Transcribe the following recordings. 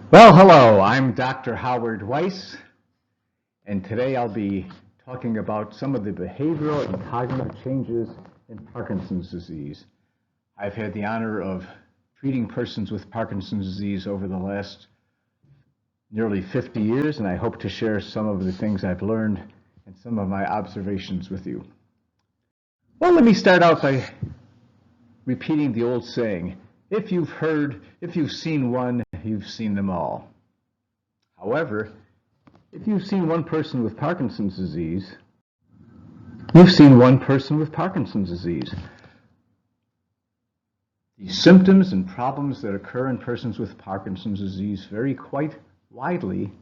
Well, hello, I'm Dr. Howard Weiss, and today I'll be talking about some of the behavioral and cognitive changes in Parkinson's disease. I've had the honor of treating persons with Parkinson's disease over the last nearly 50 years, and I hope to share some of the things I've learned and some of my observations with you. Well, let me start out by repeating the old saying, if you've seen one, you've seen them all. However, if you've seen one person with Parkinson's disease, you've seen one person with Parkinson's disease. The symptoms and problems that occur in persons with Parkinson's disease vary quite widely,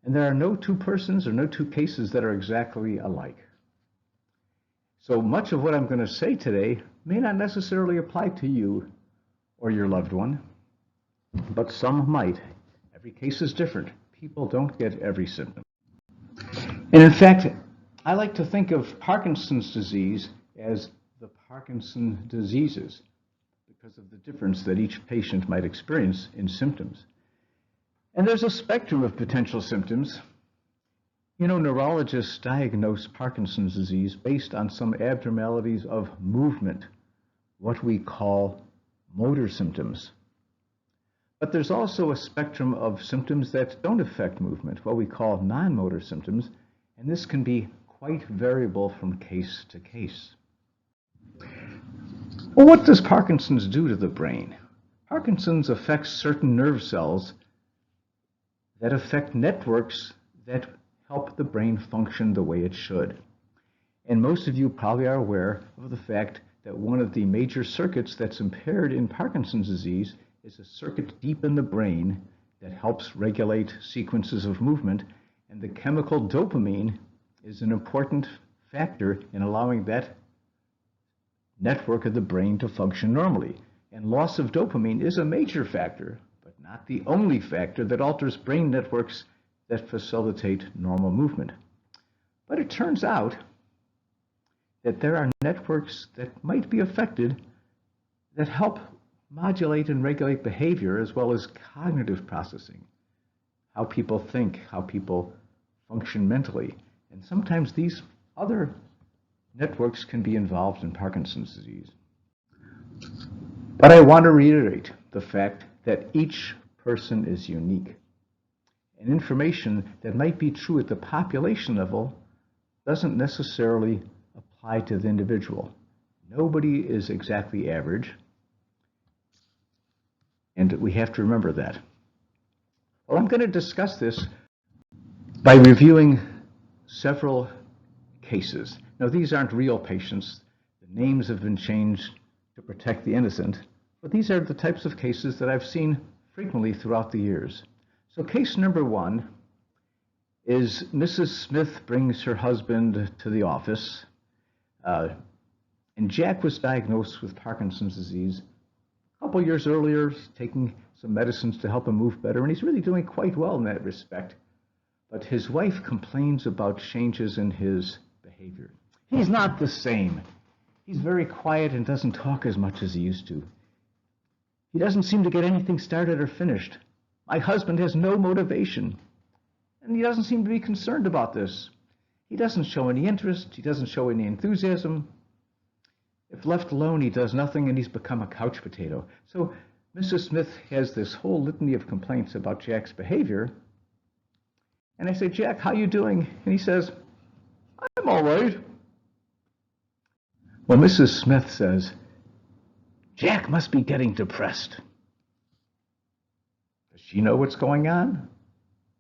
and there are no two persons or no two cases that are exactly alike. So much of what I'm going to say today may not necessarily apply to you or your loved one, but some might. Every case is different. People don't get every symptom. And in fact, I like to think of Parkinson's disease as the Parkinson diseases because of the difference that each patient might experience in symptoms. And there's a spectrum of potential symptoms. You know, neurologists diagnose Parkinson's disease based on some abnormalities of movement, what we call motor symptoms. But there's also a spectrum of symptoms that don't affect movement, what we call non-motor symptoms, and this can be quite variable from case to case. Well, what does Parkinson's do to the brain? Parkinson's affects certain nerve cells that affect networks that help the brain function the way it should. And most of you probably are aware of the fact that one of the major circuits that's impaired in Parkinson's disease is a circuit deep in the brain that helps regulate sequences of movement, and the chemical dopamine is an important factor in allowing that network of the brain to function normally. And loss of dopamine is a major factor, but not the only factor that alters brain networks that facilitate normal movement. But it turns out that there are networks that might be affected that help modulate and regulate behavior as well as cognitive processing, how people think, how people function mentally. And sometimes these other networks can be involved in Parkinson's disease. But I want to reiterate the fact that each person is unique. And information that might be true at the population level doesn't necessarily apply to the individual. Nobody is exactly average, and we have to remember that. Well, I'm going to discuss this by reviewing several cases. Now, these aren't real patients. The names have been changed to protect the innocent, but these are the types of cases that I've seen frequently throughout the years. So case number one is Mrs. Smith brings her husband to the office, and Jack was diagnosed with Parkinson's disease a couple years earlier, taking some medicines to help him move better, and he's really doing quite well in that respect. But his wife complains about changes in his behavior. He's not the same. He's very quiet and doesn't talk as much as he used to. He doesn't seem to get anything started or finished. My husband has no motivation, and he doesn't seem to be concerned about this. He doesn't show any interest. He doesn't show any enthusiasm. If left alone, he does nothing, and he's become a couch potato. So Mrs. Smith has this whole litany of complaints about Jack's behavior. And I say, Jack, how you doing? And he says, I'm all right. Well, Mrs. Smith says, Jack must be getting depressed. Does she know what's going on?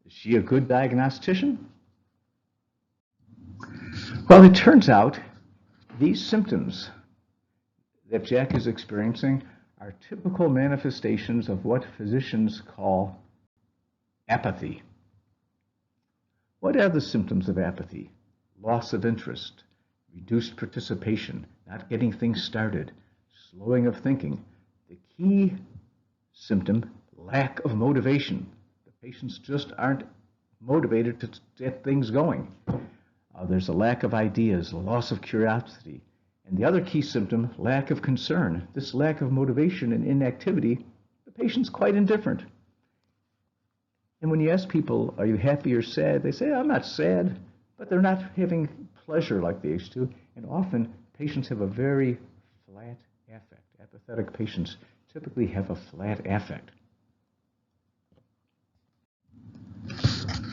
Is she a good diagnostician? Well, it turns out these symptoms that Jack is experiencing are typical manifestations of what physicians call apathy. What are the symptoms of apathy? Loss of interest, reduced participation, not getting things started, slowing of thinking. The key symptom, lack of motivation. The patients just aren't motivated to get things going. There's a lack of ideas, a loss of curiosity. And the other key symptom, lack of concern. This lack of motivation and inactivity, the patient's quite indifferent. And when you ask people, are you happy or sad? They say, I'm not sad, but they're not having pleasure like they used to. And often patients have a very flat affect. Apathetic patients typically have a flat affect.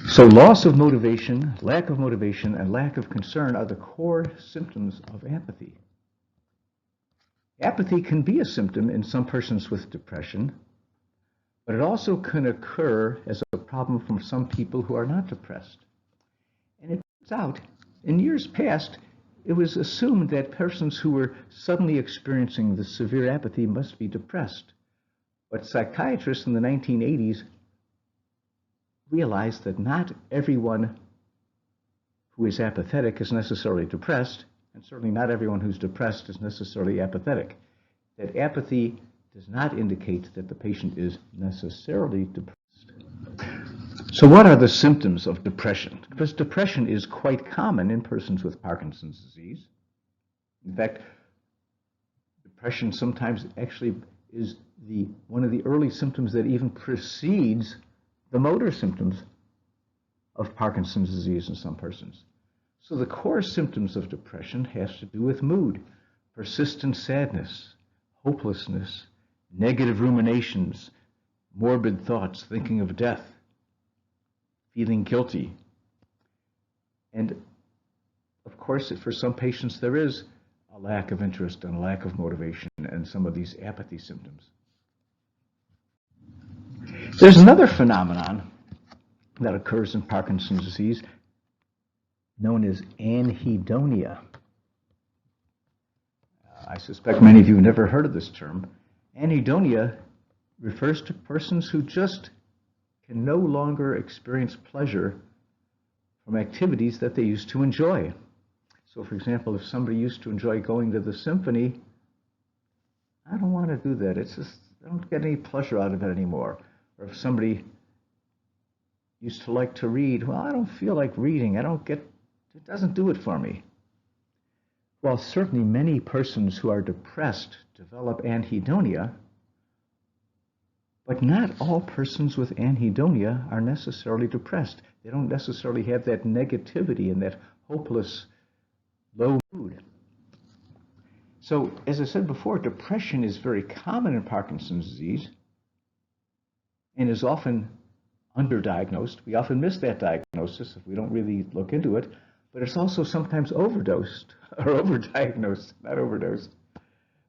So loss of motivation, and lack of concern are the core symptoms of apathy. Apathy can be a symptom in some persons with depression, but it also can occur as a problem from some people who are not depressed. And it turns out, in years past, it was assumed that persons who were suddenly experiencing the severe apathy must be depressed. But psychiatrists in the 1980s realized that not everyone who is apathetic is necessarily depressed, and certainly not everyone who's depressed is necessarily apathetic. That apathy does not indicate that the patient is necessarily depressed. So what are the symptoms of depression? Because depression is quite common in persons with Parkinson's disease. In fact, depression sometimes actually is one of the early symptoms that even precedes the motor symptoms of Parkinson's disease in some persons. So the core symptoms of depression has to do with mood, persistent sadness, hopelessness, negative ruminations, morbid thoughts, thinking of death, feeling guilty. And of course, for some patients, there is a lack of interest and a lack of motivation and some of these apathy symptoms. There's another phenomenon that occurs in Parkinson's disease known as anhedonia. I suspect many of you have never heard of this term. Anhedonia refers to persons who just can no longer experience pleasure from activities that they used to enjoy. So, for example, if somebody used to enjoy going to the symphony, I don't want to do that. It's just, I don't get any pleasure out of it anymore. Or if somebody used to like to read, well, I don't feel like reading. It doesn't do it for me. While certainly many persons who are depressed develop anhedonia, but not all persons with anhedonia are necessarily depressed. They don't necessarily have that negativity and that hopeless, low mood. So, as I said before, depression is very common in Parkinson's disease and is often underdiagnosed. We often miss that diagnosis if we don't really look into it, but it's also sometimes overdosed, or overdiagnosed, not overdosed,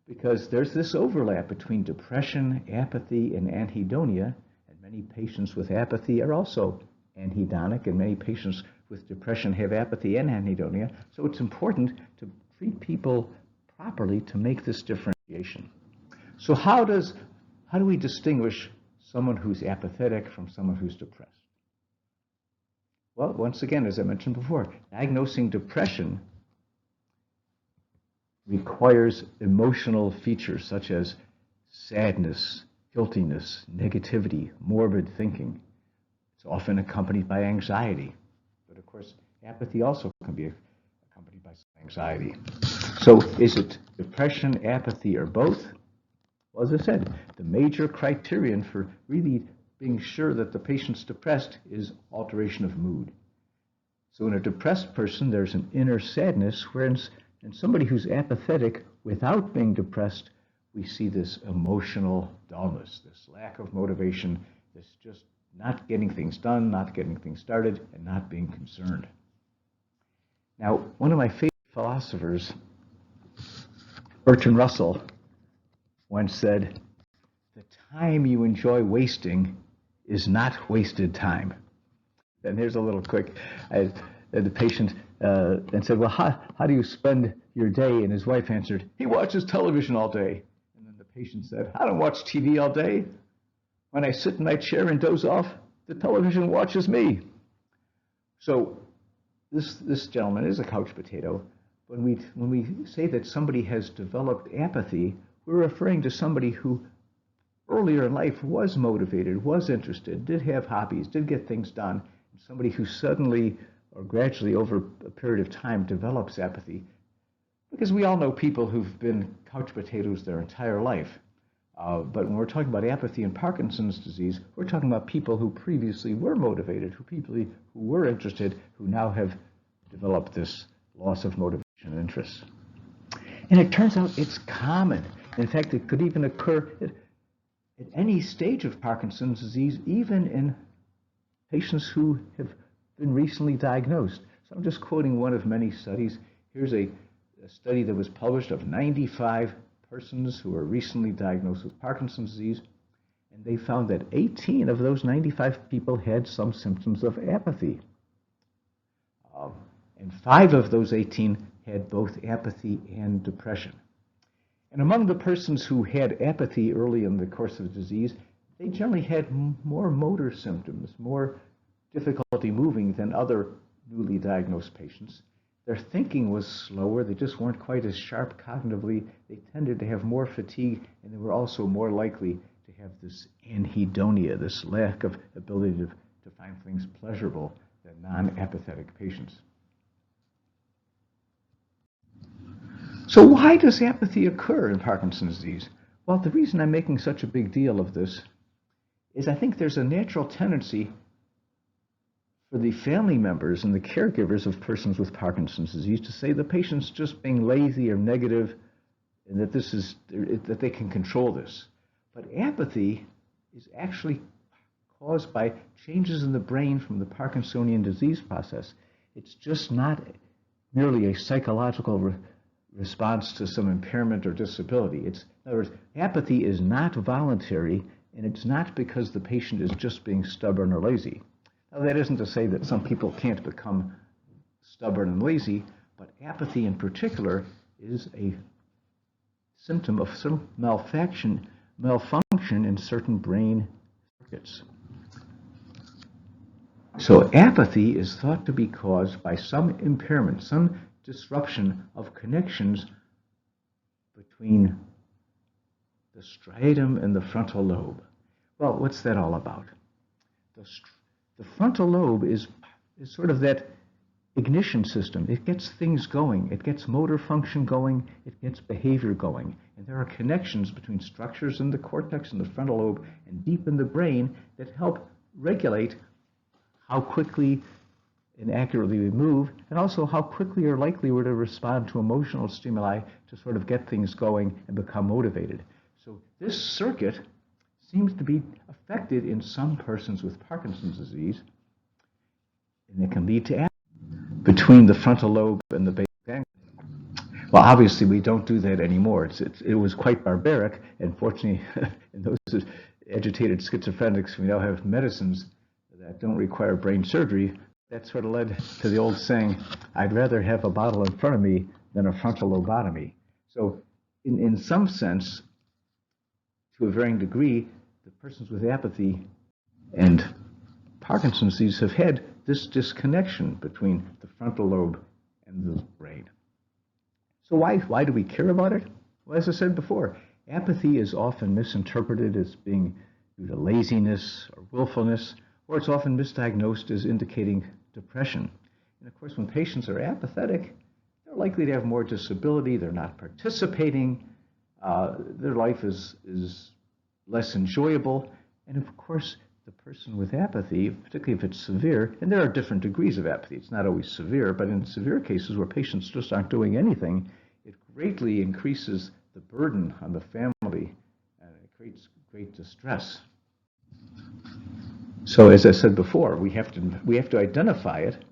because there's this overlap between depression, apathy, and anhedonia, and many patients with apathy are also anhedonic, and many patients with depression have apathy and anhedonia, so it's important to treat people properly to make this differentiation. So how do we distinguish someone who's apathetic from someone who's depressed? Well, once again, as I mentioned before, diagnosing depression requires emotional features such as sadness, guiltiness, negativity, morbid thinking. It's often accompanied by anxiety. But of course, apathy also can be accompanied by anxiety. So is it depression, apathy, or both? Well, as I said, the major criterion for really being sure that the patient's depressed is alteration of mood. So in a depressed person, there's an inner sadness, whereas in somebody who's apathetic without being depressed, we see this emotional dullness, this lack of motivation, this just not getting things done, not getting things started, and not being concerned. Now, one of my favorite philosophers, Bertrand Russell, once said, "The time you enjoy wasting is not wasted time." And here's a little quick, the patient and said, well, how do you spend your day? And his wife answered, he watches television all day. And then the patient said, I don't watch TV all day. When I sit in my chair and doze off, the television watches me. So this gentleman is a couch potato. When we say that somebody has developed apathy, we're referring to somebody who earlier in life was motivated, was interested, did have hobbies, did get things done. And somebody who suddenly or gradually over a period of time develops apathy. Because we all know people who've been couch potatoes their entire life. But when we're talking about apathy and Parkinson's disease, we're talking about people who previously were motivated, who were interested, who now have developed this loss of motivation and interest. And it turns out it's common. In fact, it could even occur at any stage of Parkinson's disease, even in patients who have been recently diagnosed. So I'm just quoting one of many studies. Here's a study that was published of 95 persons who were recently diagnosed with Parkinson's disease, and they found that 18 of those 95 people had some symptoms of apathy. And 5 of those 18 had both apathy and depression. And among the persons who had apathy early in the course of the disease, they generally had more motor symptoms, more difficulty moving than other newly diagnosed patients. Their thinking was slower. They just weren't quite as sharp cognitively. They tended to have more fatigue, and they were also more likely to have this anhedonia, this lack of ability to find things pleasurable than non-apathetic patients. So why does apathy occur in Parkinson's disease? Well, the reason I'm making such a big deal of this is I think there's a natural tendency for the family members and the caregivers of persons with Parkinson's disease to say the patient's just being lazy or negative and that they can control this. But apathy is actually caused by changes in the brain from the Parkinsonian disease process. It's just not merely a psychological response to some impairment or disability. In other words, apathy is not voluntary, and it's not because the patient is just being stubborn or lazy. Now, that isn't to say that some people can't become stubborn and lazy, but apathy in particular is a symptom of some malfunction in certain brain circuits. So apathy is thought to be caused by some impairment, some disruption of connections between the striatum and the frontal lobe. Well, what's that all about? The frontal lobe is sort of that ignition system. It gets things going. It gets motor function going. It gets behavior going. And there are connections between structures in the cortex and the frontal lobe and deep in the brain that help regulate how quickly and accurately we move, and also how quickly or likely we're to respond to emotional stimuli to sort of get things going and become motivated. So this circuit seems to be affected in some persons with Parkinson's disease, and it can lead to apathy between the frontal lobe and the base ganglion. Well, obviously we don't do that anymore. It was quite barbaric, and fortunately in those agitated schizophrenics, we now have medicines that don't require brain surgery. That sort of led to the old saying, I'd rather have a bottle in front of me than a frontal lobotomy. So in some sense, to a varying degree, the persons with apathy and Parkinson's disease have had this disconnection between the frontal lobe and the brain. So why do we care about it? Well, as I said before, apathy is often misinterpreted as being due to laziness or willfulness, or it's often misdiagnosed as indicating depression. And of course, when patients are apathetic, they're likely to have more disability, they're not participating, their life is less enjoyable, and of course, the person with apathy, particularly if it's severe, and there are different degrees of apathy, it's not always severe, but in severe cases where patients just aren't doing anything, it greatly increases the burden on the family, and it creates great distress. So as I said before, we have to identify it,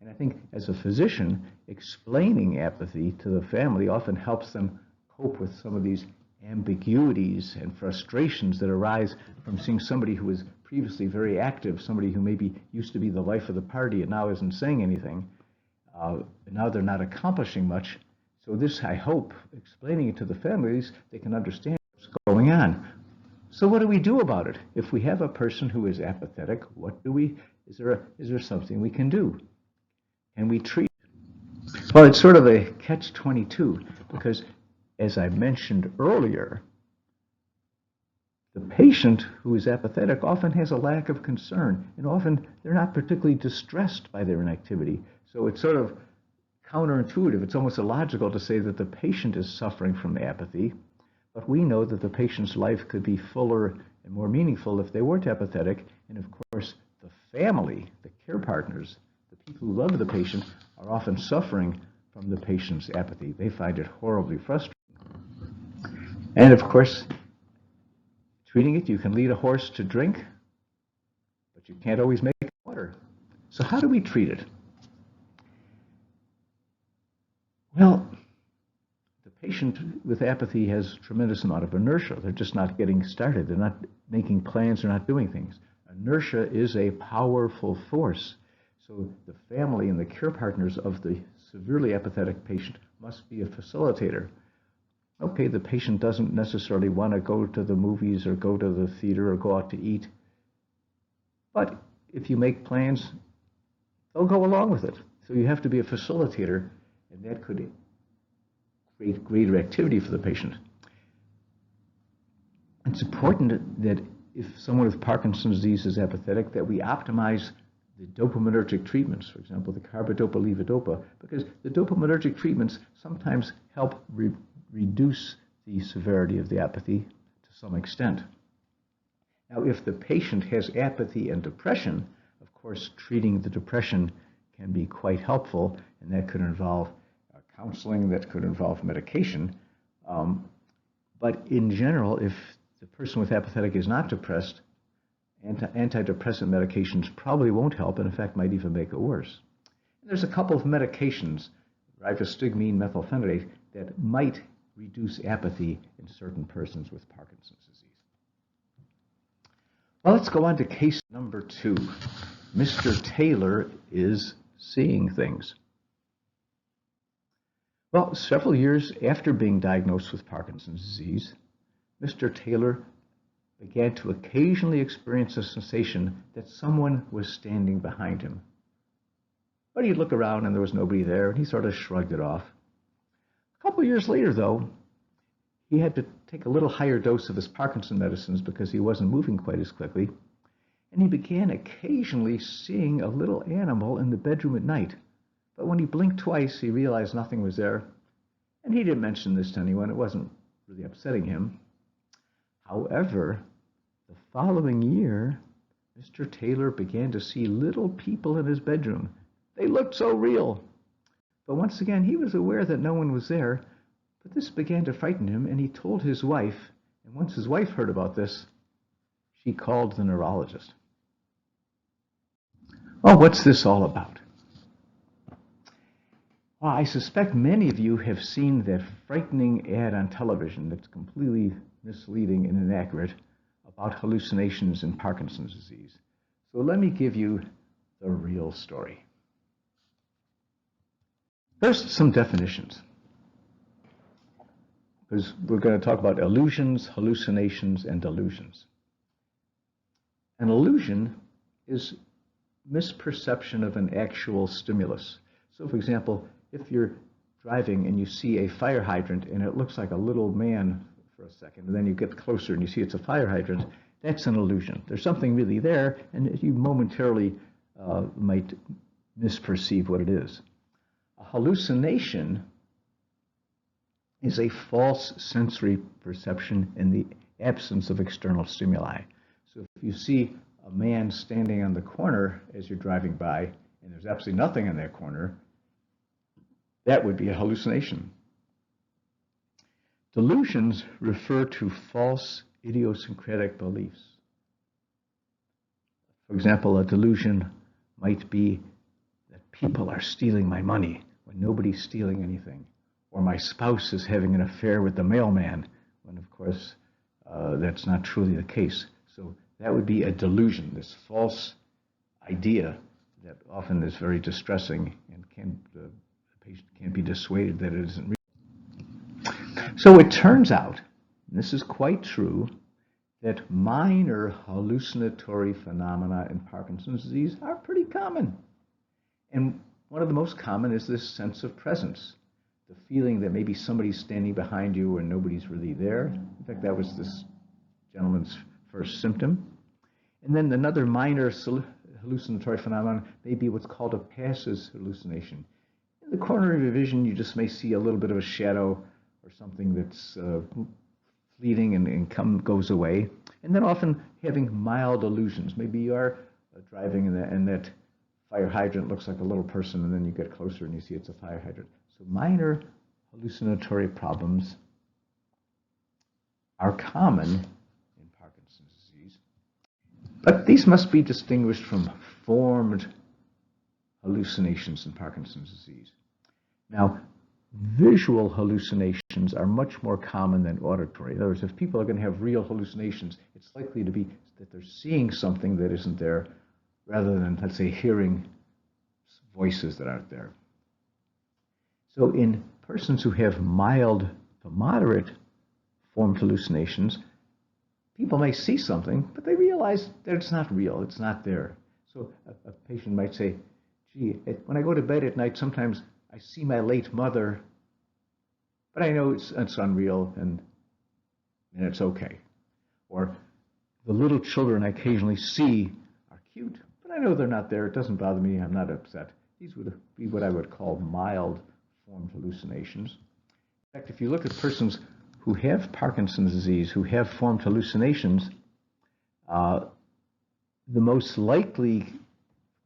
and I think as a physician, explaining apathy to the family often helps them cope with some of these ambiguities and frustrations that arise from seeing somebody who was previously very active, somebody who maybe used to be the life of the party and now isn't saying anything, and now they're not accomplishing much. So this, I hope, explaining it to the families, they can understand what's going on. So what do we do about it? If we have a person who is apathetic, is there something we can do? Can we treat? Well, it's sort of a catch-22, because as I mentioned earlier, the patient who is apathetic often has a lack of concern, and often they're not particularly distressed by their inactivity. So it's sort of counterintuitive. It's almost illogical to say that the patient is suffering from apathy, But we know that the patient's life could be fuller and more meaningful if they weren't apathetic. And of course, the family, the care partners, the people who love the patient are often suffering from the patient's apathy. They find it horribly frustrating. And of course, treating it, you can lead a horse to drink, but you can't always make water. So how do we treat it? Well, the patient with apathy has a tremendous amount of inertia. They're just not getting started. They're not making plans. They're not doing things. Inertia is a powerful force. So the family and the care partners of the severely apathetic patient must be a facilitator. Okay, the patient doesn't necessarily want to go to the movies or go to the theater or go out to eat. But if you make plans, they'll go along with it. So you have to be a facilitator, and that could create greater activity for the patient. It's important that if someone with Parkinson's disease is apathetic, that we optimize the dopaminergic treatments, for example, the carbidopa levodopa, because the dopaminergic treatments sometimes help reduce the severity of the apathy to some extent. Now, if the patient has apathy and depression, of course, treating the depression can be quite helpful, and that could involve counseling, that could involve medication. But in general, if the person with apathetic is not depressed, antidepressant medications probably won't help, and in fact might even make it worse. And there's a couple of medications, ribostigmine, methylphenidate, that might reduce apathy in certain persons with Parkinson's disease. Well, let's go on to case number 2. Mr. Taylor is seeing things. Well, several years after being diagnosed with Parkinson's disease, Mr. Taylor began to occasionally experience a sensation that someone was standing behind him. But he'd look around and there was nobody there, and he sort of shrugged it off. A couple of years later, though, he had to take a little higher dose of his Parkinson medicines because he wasn't moving quite as quickly, and he began occasionally seeing a little animal in the bedroom at night. But when he blinked twice, he realized nothing was there, and he didn't mention this to anyone. It wasn't really upsetting him. However, the following year, Mr. Taylor began to see little people in his bedroom. They looked so real. But once again, he was aware that no one was there, but this began to frighten him, and he told his wife, and once his wife heard about this, she called the neurologist. Well, what's this all about? Well, I suspect many of you have seen that frightening ad on television that's completely misleading and inaccurate about hallucinations in Parkinson's disease. So let me give you the real story. First, some definitions, because we're going to talk about illusions, hallucinations, and delusions. An illusion is misperception of an actual stimulus. So, for example, if you're driving and you see a fire hydrant and it looks like a little man for a second, and then you get closer and you see it's a fire hydrant, that's an illusion. There's something really there, and you momentarily might misperceive what it is. A hallucination is a false sensory perception in the absence of external stimuli. So if you see a man standing on the corner as you're driving by, and there's absolutely nothing in that corner, that would be a hallucination. Delusions refer to false idiosyncratic beliefs. For example, a delusion might be that people are stealing my money when nobody's stealing anything, or my spouse is having an affair with the mailman, when of course that's not truly the case. So that would be a delusion, this false idea that often is very distressing and the patient can't be dissuaded that it isn't real. So it turns out, and this is quite true, that minor hallucinatory phenomena in Parkinson's disease are pretty common. And one of the most common is this sense of presence, the feeling that maybe somebody's standing behind you and nobody's really there. In fact, that was this gentleman's first symptom. And then another minor hallucinatory phenomenon may be what's called a passive hallucination. In the corner of your vision, you just may see a little bit of a shadow or something that's fleeting and goes away. And then often having mild delusions. Maybe you are driving and that fire hydrant looks like a little person, and then you get closer and you see it's a fire hydrant. So minor hallucinatory problems are common in Parkinson's disease. But these must be distinguished from formed hallucinations in Parkinson's disease. Now, visual hallucinations are much more common than auditory. In other words, if people are going to have real hallucinations, it's likely to be that they're seeing something that isn't there rather than, let's say, hearing voices that aren't there. So in persons who have mild to moderate formed hallucinations, people may see something, but they realize that it's not real, it's not there. So a patient might say, gee, when I go to bed at night, sometimes I see my late mother, but I know it's unreal and it's okay. Or the little children I occasionally see are cute, but I know they're not there. It doesn't bother me. I'm not upset. These would be what I would call mild formed hallucinations. In fact, if you look at persons who have Parkinson's disease, who have formed hallucinations, the most likely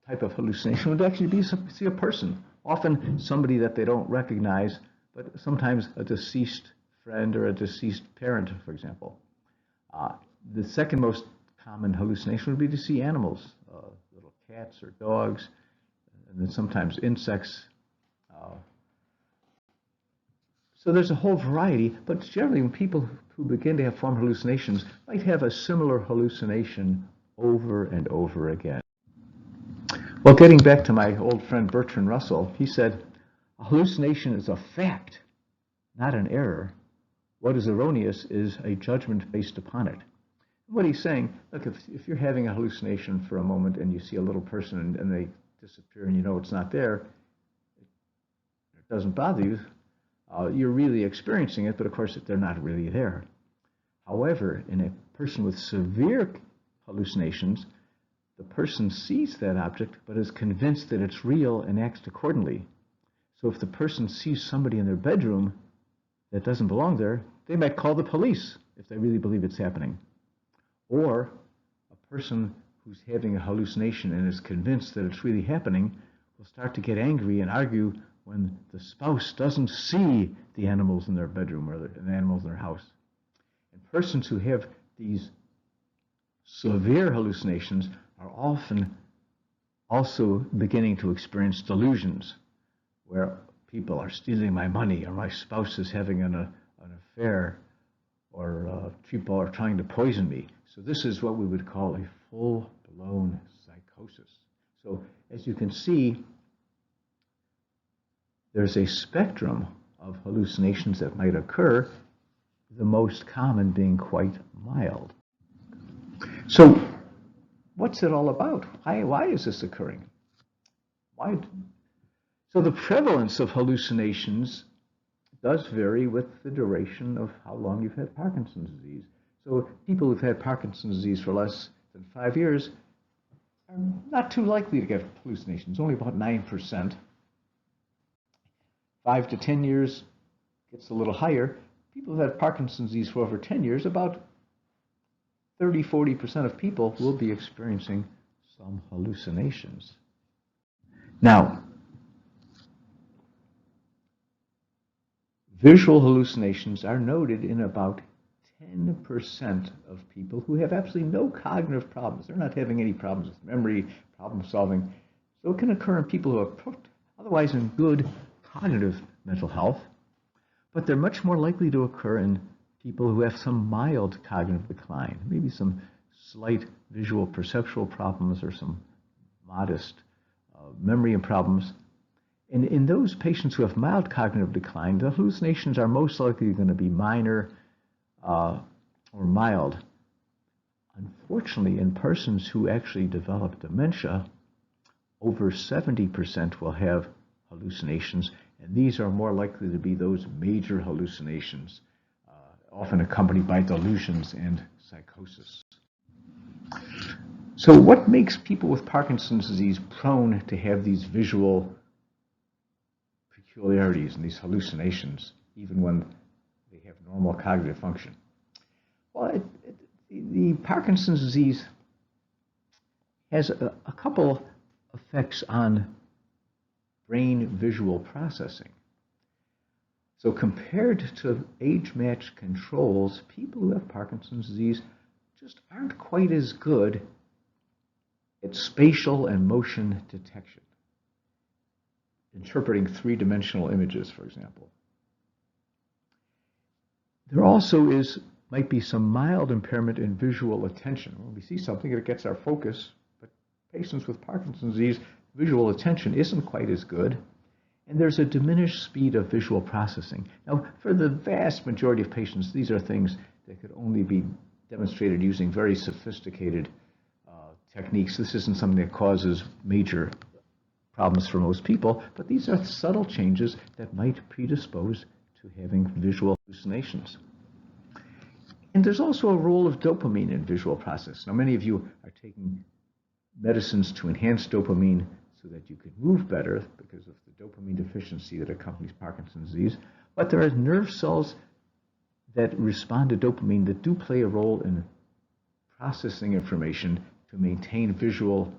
type of hallucination would actually be to see a person, often somebody that they don't recognize, but sometimes a deceased friend or a deceased parent, for example. The second most common hallucination would be to see animals, little cats or dogs, and then sometimes insects. So there's a whole variety, but generally when people who begin to have formed hallucinations might have a similar hallucination over and over again. Well, getting back to my old friend Bertrand Russell, he said, a hallucination is a fact, not an error. What is erroneous is a judgment based upon it. What he's saying, look, if you're having a hallucination for a moment and you see a little person and they disappear and you know it's not there, it doesn't bother you. You're really experiencing it, but of course they're not really there. However, in a person with severe hallucinations, the person sees that object but is convinced that it's real and acts accordingly. So if the person sees somebody in their bedroom that doesn't belong there, they might call the police if they really believe it's happening. Or a person who's having a hallucination and is convinced that it's really happening will start to get angry and argue when the spouse doesn't see the animals in their bedroom or the animals in their house. And persons who have these severe hallucinations are often also beginning to experience delusions, where people are stealing my money, or my spouse is having an affair, or people are trying to poison me. So this is what we would call a full-blown psychosis. So as you can see, there's a spectrum of hallucinations that might occur, the most common being quite mild. So what's it all about? Why is this occurring? Why? So the prevalence of hallucinations does vary with the duration of how long you've had Parkinson's disease. So people who've had Parkinson's disease for less than 5 years are not too likely to get hallucinations, only about 9%. 5 to 10 years gets a little higher. People who've had Parkinson's disease for over 10 years, about 30–40% of people will be experiencing some hallucinations. Now, visual hallucinations are noted in about 10% of people who have absolutely no cognitive problems. They're not having any problems with memory, problem solving. So it can occur in people who are otherwise in good cognitive mental health, but they're much more likely to occur in people who have some mild cognitive decline, maybe some slight visual perceptual problems or some modest memory problems. And in those patients who have mild cognitive decline, the hallucinations are most likely going to be minor or mild. Unfortunately, in persons who actually develop dementia, over 70% will have hallucinations, and these are more likely to be those major hallucinations, often accompanied by delusions and psychosis. So what makes people with Parkinson's disease prone to have these visual peculiarities and these hallucinations, even when they have normal cognitive function? Well, the Parkinson's disease has a couple effects on brain visual processing. So compared to age-matched controls, people who have Parkinson's disease just aren't quite as good at spatial and motion detection, interpreting three-dimensional images, for example. There also might be some mild impairment in visual attention. When we see something, it gets our focus, but patients with Parkinson's disease, visual attention isn't quite as good, and there's a diminished speed of visual processing. Now, for the vast majority of patients, these are things that could only be demonstrated using very sophisticated techniques. This isn't something that causes major problems for most people, but these are subtle changes that might predispose to having visual hallucinations. And there's also a role of dopamine in visual process. Now, many of you are taking medicines to enhance dopamine so that you can move better because of the dopamine deficiency that accompanies Parkinson's disease. But there are nerve cells that respond to dopamine that do play a role in processing information to maintain visual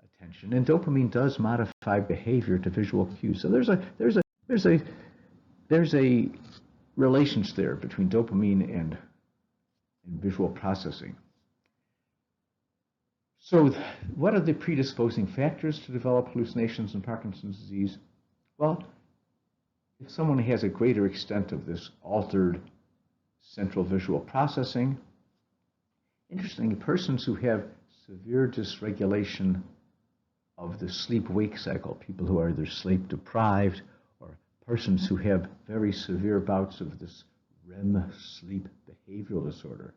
attention. And dopamine does modify behavior to visual cues. So there's a relationship there between dopamine and visual processing. So what are the predisposing factors to develop hallucinations in Parkinson's disease? Well, if someone has a greater extent of this altered central visual processing, interestingly, persons who have severe dysregulation of the sleep-wake cycle, people who are either sleep deprived or persons who have very severe bouts of this REM sleep behavioral disorder.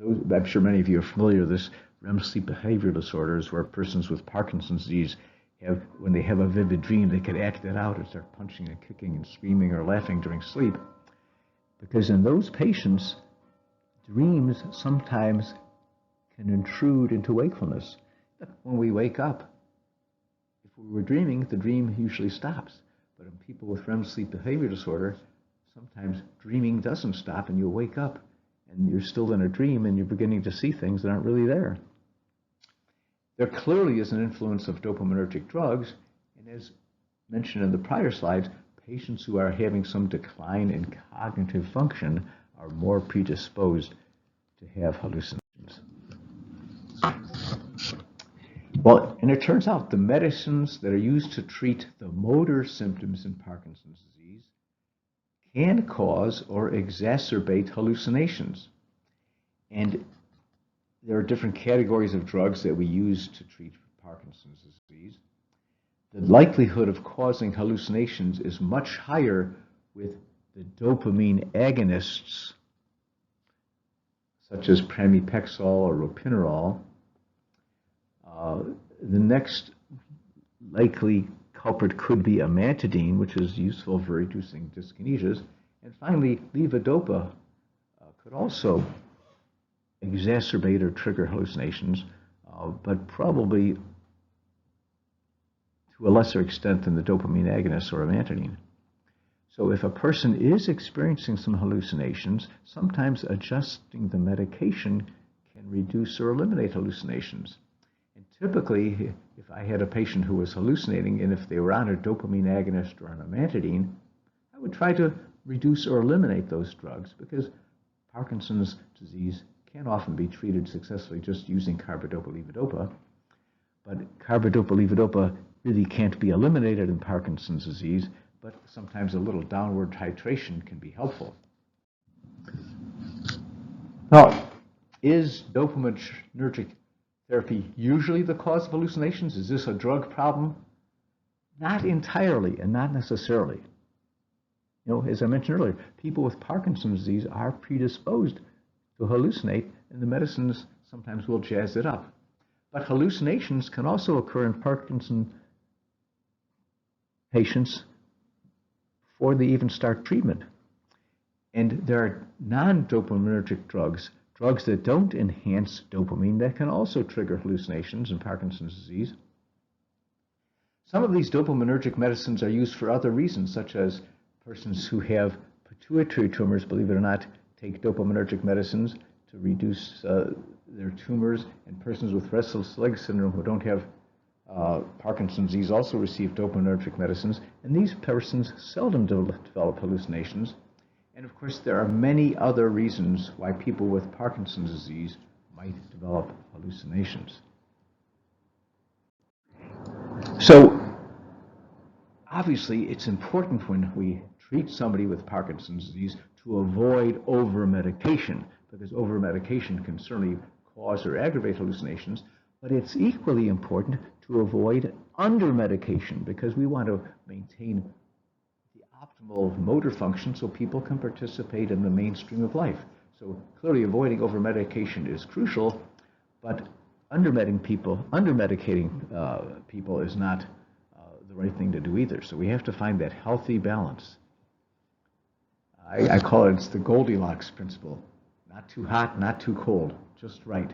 I'm sure many of you are familiar with this. REM sleep behavioral disorders where persons with Parkinson's disease have, when they have a vivid dream, they can act that out and start punching and kicking and screaming or laughing during sleep. Because in those patients, dreams sometimes can intrude into wakefulness. When we wake up, if we were dreaming, the dream usually stops. But in people with REM sleep behavior disorder, sometimes dreaming doesn't stop and you wake up and you're still in a dream and you're beginning to see things that aren't really there. There clearly is an influence of dopaminergic drugs, and as mentioned in the prior slides, patients who are having some decline in cognitive function are more predisposed to have hallucinations. Well, and it turns out the medicines that are used to treat the motor symptoms in Parkinson's disease can cause or exacerbate hallucinations. And there are different categories of drugs that we use to treat Parkinson's disease. The likelihood of causing hallucinations is much higher with the dopamine agonists, such as pramipexole or ropinirole. The next likely culprit could be amantadine, which is useful for reducing dyskinesias. And finally, levodopa could also exacerbate or trigger hallucinations, but probably to a lesser extent than the dopamine agonists or amantadine. So if a person is experiencing some hallucinations, sometimes adjusting the medication can reduce or eliminate hallucinations. And typically, if I had a patient who was hallucinating, and if they were on a dopamine agonist or an amantadine, I would try to reduce or eliminate those drugs because Parkinson's disease can often be treated successfully just using carbidopa-levodopa. But carbidopa-levodopa really can't be eliminated in Parkinson's disease, but sometimes a little downward titration can be helpful. Now, is dopaminergic therapy usually the cause of hallucinations? Is this a drug problem? Not entirely and not necessarily. You know, as I mentioned earlier, people with Parkinson's disease are predisposed to hallucinate, and the medicines sometimes will jazz it up. But hallucinations can also occur in Parkinson patients before they even start treatment. And there are non-dopaminergic drugs, drugs that don't enhance dopamine, that can also trigger hallucinations in Parkinson's disease. Some of these dopaminergic medicines are used for other reasons, such as persons who have pituitary tumors, believe it or not, take dopaminergic medicines to reduce their tumors, and persons with restless leg syndrome who don't have Parkinson's disease also receive dopaminergic medicines, and these persons seldom develop hallucinations. And of course, there are many other reasons why people with Parkinson's disease might develop hallucinations. So, obviously, it's important when we treat somebody with Parkinson's disease to avoid over-medication, because over-medication can certainly cause or aggravate hallucinations, but it's equally important to avoid under-medication, because we want to maintain the optimal motor function so people can participate in the mainstream of life. So clearly avoiding over-medication is crucial, but under-medicating people is not the right thing to do either. So we have to find that healthy balance. I call it the Goldilocks principle. Not too hot, not too cold, just right.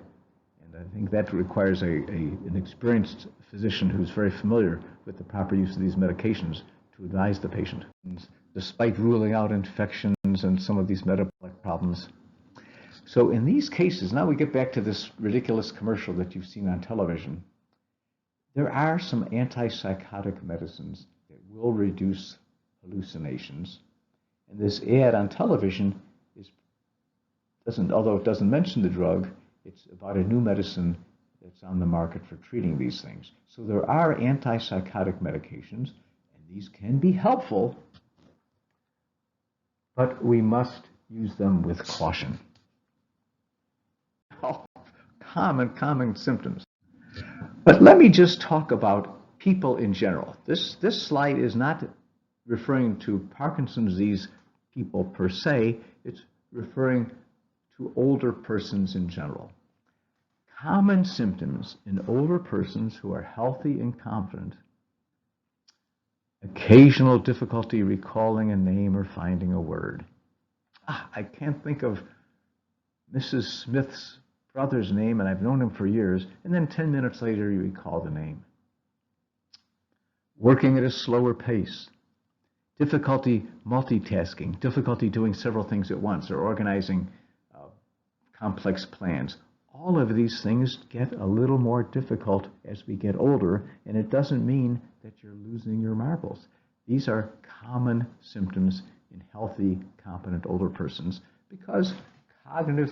And I think that requires an experienced physician who's very familiar with the proper use of these medications to advise the patient. Despite ruling out infections and some of these metabolic problems. So in these cases, now we get back to this ridiculous commercial that you've seen on television. There are some antipsychotic medicines that will reduce hallucinations. And this ad on television although it doesn't mention the drug, it's about a new medicine that's on the market for treating these things. So there are antipsychotic medications, and these can be helpful, but we must use them with caution. Oh, common symptoms. But let me just talk about people in general. This slide is not referring to Parkinson's disease people per se, it's referring to older persons in general. Common symptoms in older persons who are healthy and confident: occasional difficulty recalling a name or finding a word. I can't think of Mrs. Smith's brother's name, and I've known him for years, and then 10 minutes later you recall the name. Working at a slower pace. Difficulty multitasking, difficulty doing several things at once, or organizing complex plans. All of these things get a little more difficult as we get older, and it doesn't mean that you're losing your marbles. These are common symptoms in healthy, competent older persons because cognitive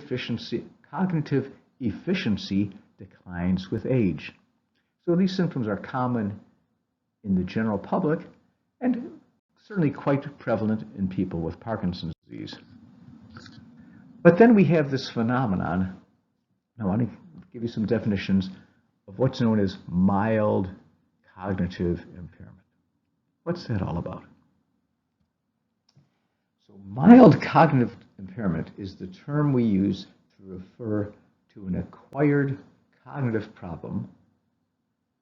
efficiency declines with age. So these symptoms are common in the general public and certainly quite prevalent in people with Parkinson's disease. But then we have this phenomenon. Now, I want to give you some definitions of what's known as mild cognitive impairment. What's that all about? So mild cognitive impairment is the term we use to refer to an acquired cognitive problem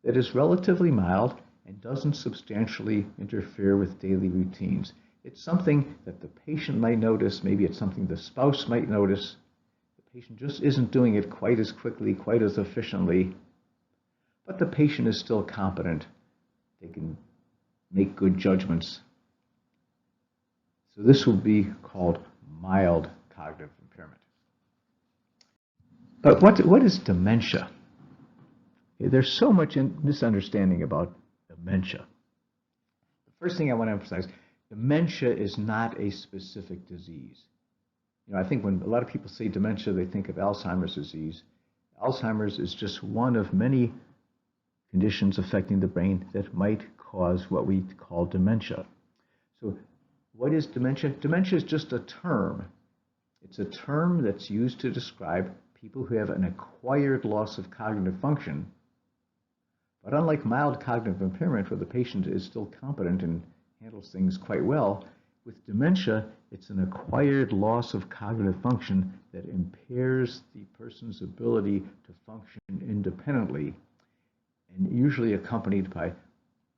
that is relatively mild and doesn't substantially interfere with daily routines. It's something that the patient might notice, maybe it's something the spouse might notice. The patient just isn't doing it quite as quickly, quite as efficiently, but the patient is still competent. They can make good judgments. So this will be called mild cognitive impairment. But what is dementia? There's so much misunderstanding about dementia. The first thing I want to emphasize, dementia is not a specific disease. I think when a lot of people say dementia, they think of Alzheimer's disease. Alzheimer's is just one of many conditions affecting the brain that might cause what we call dementia. So what is dementia? Dementia is just a term. It's a term that's used to describe people who have an acquired loss of cognitive function. But unlike mild cognitive impairment, where the patient is still competent and handles things quite well, with dementia, it's an acquired loss of cognitive function that impairs the person's ability to function independently, and usually accompanied by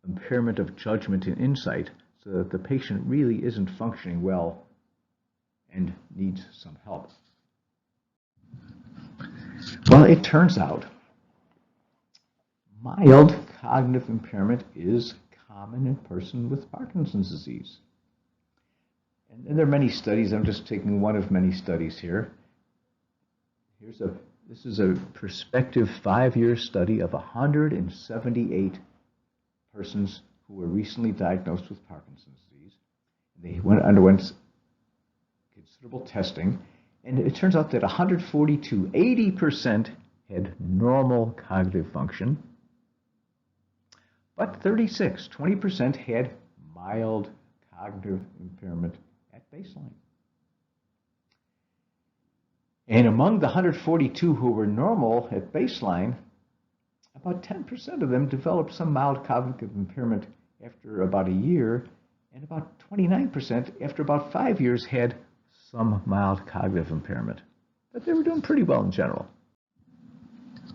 impairment of judgment and insight, so that the patient really isn't functioning well and needs some help. Well, it turns out mild cognitive impairment is common in persons with Parkinson's disease. And there are many studies. I'm just taking one of many studies here. This is a prospective 5-year study of 178 persons who were recently diagnosed with Parkinson's disease. They underwent considerable testing, and it turns out that 142, 80%, had normal cognitive function, but 36, 20%, had mild cognitive impairment at baseline. And among the 142 who were normal at baseline, about 10% of them developed some mild cognitive impairment after about a year, and about 29% after about 5 years had some mild cognitive impairment. But they were doing pretty well in general.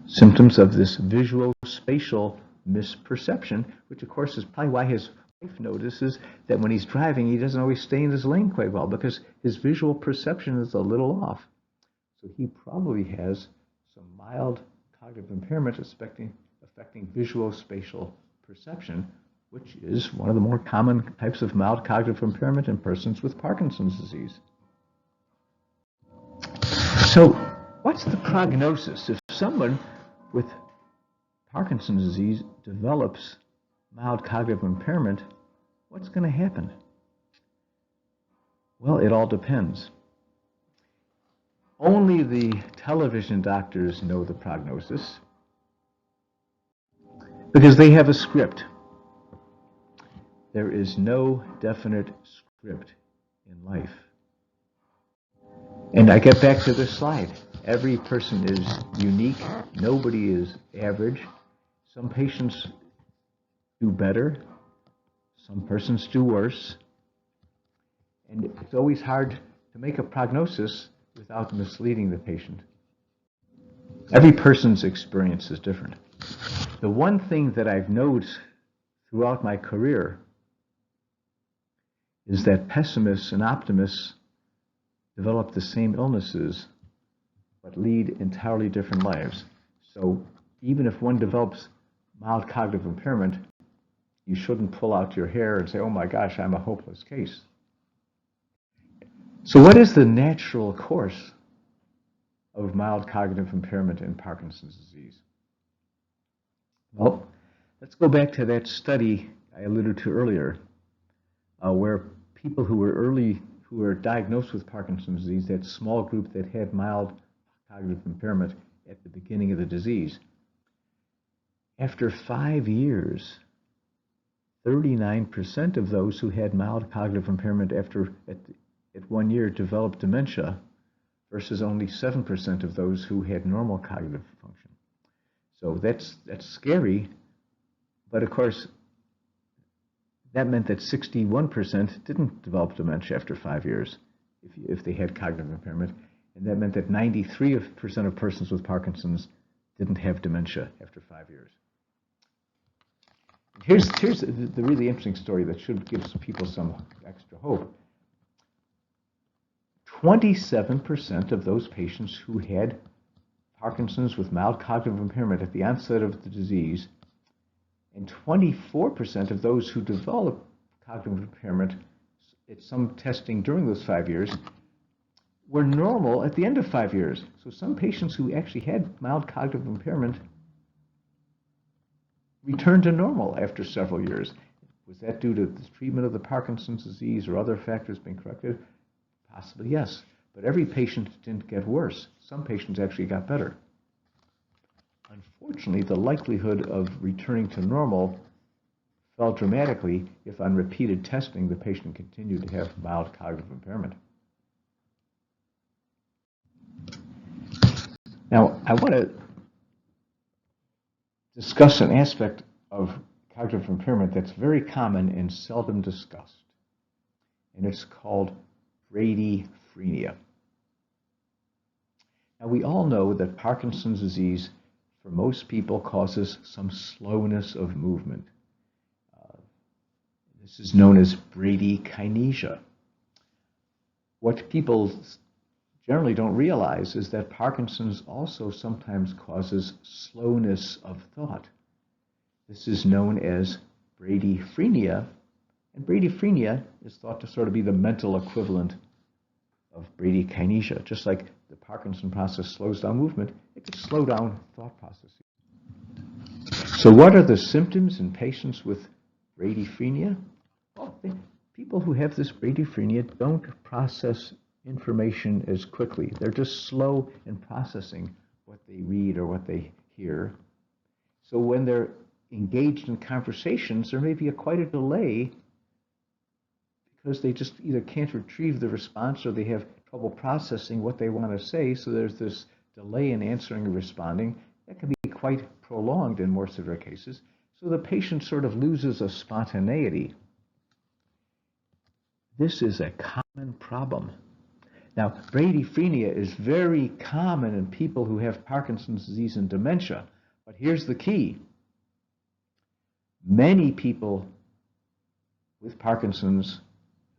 Symptoms of this visual-spatial misperception, which of course is probably why his wife notices that when he's driving, he doesn't always stay in his lane quite well, because his visual perception is a little off. So he probably has some mild cognitive impairment affecting visuospatial perception, which is one of the more common types of mild cognitive impairment in persons with Parkinson's disease. So what's the prognosis? If someone with Parkinson's disease develops mild cognitive impairment, what's going to happen? Well, it all depends. Only the television doctors know the prognosis because they have a script. There is no definite script in life. And I get back to this slide. Every person is unique. Nobody is average. Some patients do better. Some persons do worse. And it's always hard to make a prognosis without misleading the patient. Every person's experience is different. The one thing that I've noticed throughout my career is that pessimists and optimists develop the same illnesses but lead entirely different lives. So even if one develops mild cognitive impairment, you shouldn't pull out your hair and say, oh my gosh, I'm a hopeless case. So what is the natural course of mild cognitive impairment in Parkinson's disease? Well, let's go back to that study I alluded to earlier, where people who were diagnosed with Parkinson's disease, that small group that had mild cognitive impairment at the beginning of the disease, after 5 years, 39% of those who had mild cognitive impairment at 1 year developed dementia, versus only 7% of those who had normal cognitive function. So that's scary, but of course, that meant that 61% didn't develop dementia after 5 years if they had cognitive impairment, and that meant that 93% of persons with Parkinson's didn't have dementia after 5 years. Here's the really interesting story that should give people some extra hope. 27% of those patients who had Parkinson's with mild cognitive impairment at the onset of the disease, and 24% of those who developed cognitive impairment at some testing during those 5 years were normal at the end of 5 years. So some patients who actually had mild cognitive impairment returned to normal after several years. Was that due to the treatment of the Parkinson's disease or other factors being corrected? Possibly, yes. But every patient didn't get worse. Some patients actually got better. Unfortunately, the likelihood of returning to normal fell dramatically if on repeated testing the patient continued to have mild cognitive impairment. Now, I want to discuss an aspect of cognitive impairment that's very common and seldom discussed, and it's called bradyphrenia. Now, we all know that Parkinson's disease, for most people, causes some slowness of movement. This is known as bradykinesia. What people generally don't realize is that Parkinson's also sometimes causes slowness of thought. This is known as bradyphrenia, and bradyphrenia is thought to sort of be the mental equivalent of bradykinesia. Just like the Parkinson process slows down movement, it can slow down thought processes. So what are the symptoms in patients with bradyphrenia? Well, people who have this bradyphrenia don't process information as quickly. They're just slow in processing what they read or what they hear. So when they're engaged in conversations, there may be quite a delay because they just either can't retrieve the response or they have trouble processing what they want to say. So there's this delay in answering and responding. That can be quite prolonged in more severe cases. So the patient sort of loses a spontaneity. This is a common problem. Now, bradyphrenia is very common in people who have Parkinson's disease and dementia. But here's the key. Many people with Parkinson's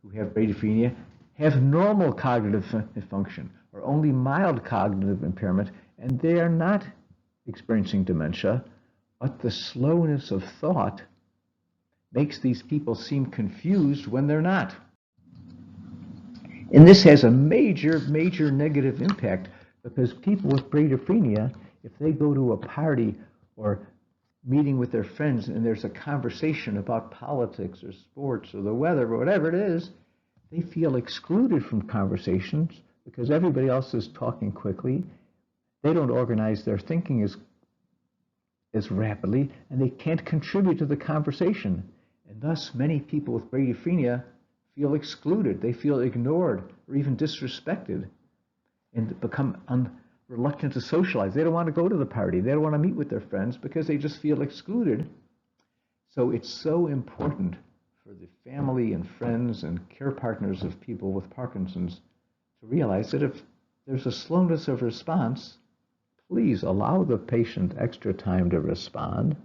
who have bradyphrenia have normal cognitive function or only mild cognitive impairment, and they are not experiencing dementia, but the slowness of thought makes these people seem confused when they're not. And this has a major, major negative impact because people with bradyphrenia, if they go to a party or meeting with their friends and there's a conversation about politics or sports or the weather or whatever it is, they feel excluded from conversations because everybody else is talking quickly. They don't organize their thinking as rapidly, and they can't contribute to the conversation. And thus, many people with bradyphrenia feel excluded. They feel ignored or even disrespected and become reluctant to socialize. They don't want to go to the party. They don't want to meet with their friends because they just feel excluded. So it's so important for the family and friends and care partners of people with Parkinson's to realize that if there's a slowness of response, please allow the patient extra time to respond.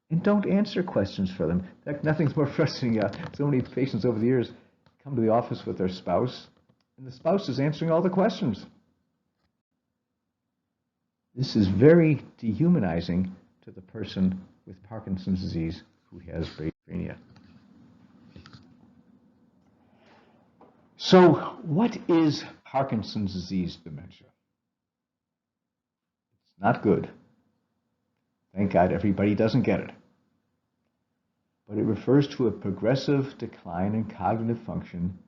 And don't answer questions for them. In fact, nothing's more frustrating. So many patients over the years come to the office with their spouse, and the spouse is answering all the questions. This is very dehumanizing to the person with Parkinson's disease who has bradyphrenia. So, what is Parkinson's disease dementia? It's not good. Thank God everybody doesn't get it. But it refers to a progressive decline in cognitive function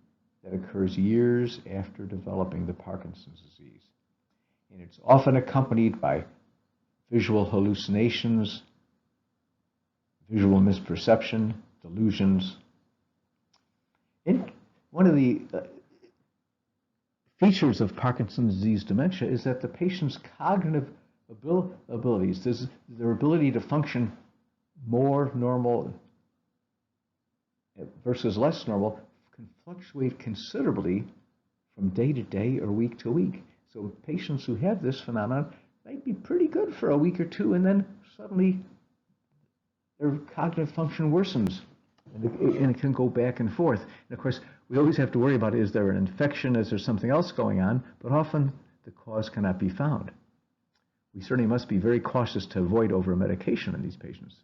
that occurs years after developing the Parkinson's disease. And it's often accompanied by visual hallucinations, visual misperception, delusions. And one of the features of Parkinson's disease dementia is that the patient's cognitive abilities, their ability to function more normal versus less normal, can fluctuate considerably from day to day or week to week. So patients who have this phenomenon might be pretty good for a week or two, and then suddenly their cognitive function worsens, and it can go back and forth. And of course, we always have to worry about, is there an infection, is there something else going on? But often the cause cannot be found. We certainly must be very cautious to avoid over-medication in these patients.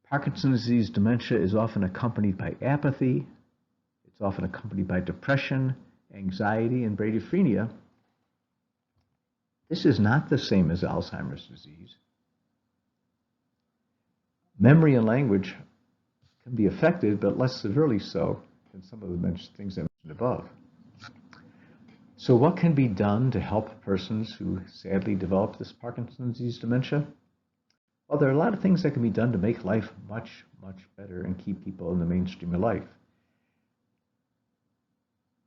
Parkinson's disease dementia is often accompanied by apathy. It's often accompanied by depression, anxiety, and bradyphrenia. This is not the same as Alzheimer's disease. Memory and language can be affected, but less severely so than some of the things I mentioned above. So what can be done to help persons who sadly develop this Parkinson's disease dementia? Well, there are a lot of things that can be done to make life much, much better and keep people in the mainstream of life.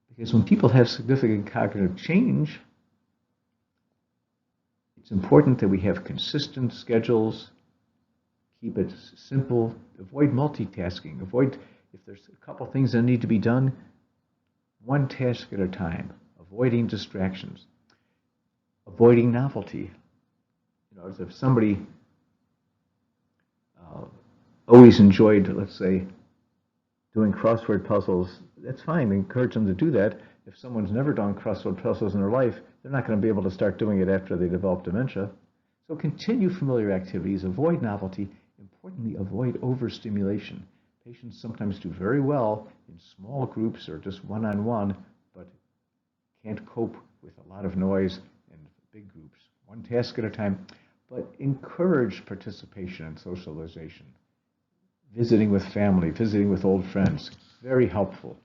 Because when people have significant cognitive change, it's important that we have consistent schedules, keep it simple, avoid multitasking, if there's a couple things that need to be done, one task at a time, avoiding distractions, avoiding novelty. As if somebody always enjoyed, let's say, doing crossword puzzles, that's fine. Encourage them to do that. If someone's never done crossword puzzles in their life, they're not going to be able to start doing it after they develop dementia. So continue familiar activities, avoid novelty, importantly, avoid overstimulation. Patients sometimes do very well in small groups or just one-on-one, but can't cope with a lot of noise and big groups, one task at a time, but encourage participation and socialization. Visiting with family, visiting with old friends, very helpful.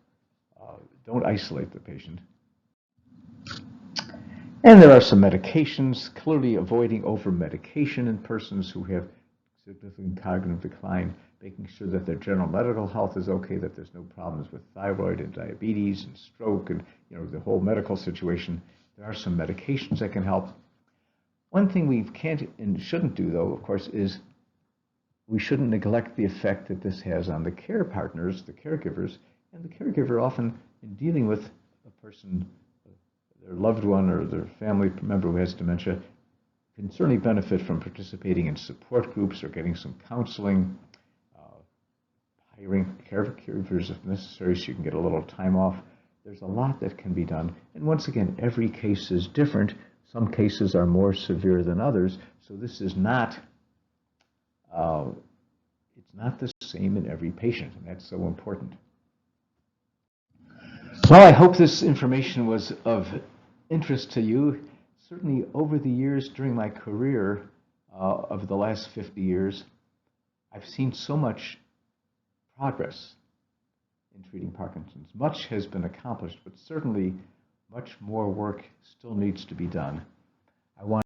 Don't isolate the patient. And there are some medications, clearly avoiding over-medication in persons who have significant cognitive decline, making sure that their general medical health is okay, that there's no problems with thyroid and diabetes and stroke and the whole medical situation. There are some medications that can help. One thing we can't and shouldn't do, though, of course, is we shouldn't neglect the effect that this has on the care partners, the caregivers, and the caregiver often in dealing with a person, their loved one or their family member who has dementia, can certainly benefit from participating in support groups or getting some counseling, hiring caregivers if necessary so you can get a little time off. There's a lot that can be done. And once again, every case is different. Some cases are more severe than others, so this is not, it's not the same in every patient, and that's so important. Well, I hope this information was of interest to you. Certainly over the years during my career of the last 50 years, I've seen so much progress in treating Parkinson's. Much has been accomplished, but certainly much more work still needs to be done. I want